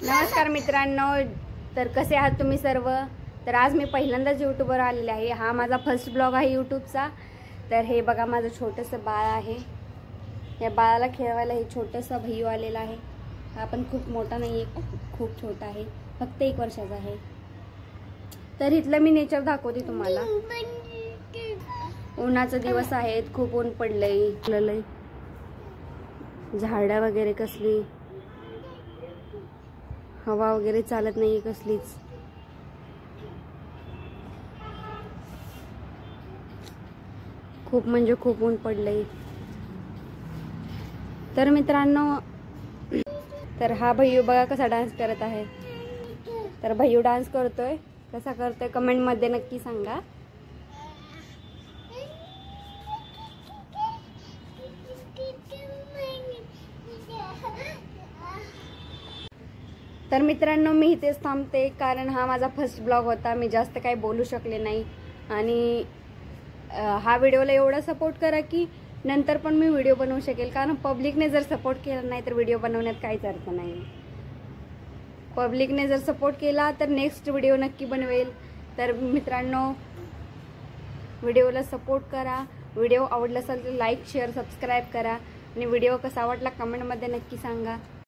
नमस्कार मित्रांनो, तर कसे आहात तुम्ही सर्व। तर आज मी पहिल्यांदाच यूट्यूबवर आलेले आहे। हा माझा फर्स्ट ब्लॉग आहे यूट्यूबचा। तर हे बघा माझं छोटंसं बाळ आहे। या बाळाला खेळवायला हे छोटंसं भैयू आलेला आहे। हा पण खूप मोठा नाही आहे, खूप छोटा आहे, फक्त 1 वर्षाचा आहे। तर इथलं मी नेचर दाखवते तुम्हाला। उन्हाचा दिवस आहे, खूप ऊन पडलंय, झाडं वगैरे कसली, हवा वगैरे चालत नाही कसलीच। खूप म्हणजे खूप ऊन पडलंय। तर मित्रांनो, तर हा भैयू बघा कसा डान्स करत आहे। तर भैयू डान्स करतोय, कसा करतोय कमेंट मध्ये नक्की सांगा। तर मित्रांनो, मी इथेच थांबते, कारण हा माझा फर्स्ट ब्लॉग होता। मी जास्त काही बोलू शकले नाही आणि हा व्हिडिओला एवढा सपोर्ट करा की नंतर पण मी व्हिडिओ बनवू शकेल। कारण पब्लिकने जर सपोर्ट केला नाही तर व्हिडिओ बनवण्यात काहीच अर्थ नाही। पब्लिकने जर सपोर्ट केला तर नेक्स्ट व्हिडिओ नक्की बनवेल। तर मित्रांनो, व्हिडिओला सपोर्ट करा। व्हिडिओ आवडला असेल तर लाईक शेअर सबस्क्राईब करा आणि व्हिडिओ कसा वाटला कमेंटमध्ये नक्की सांगा।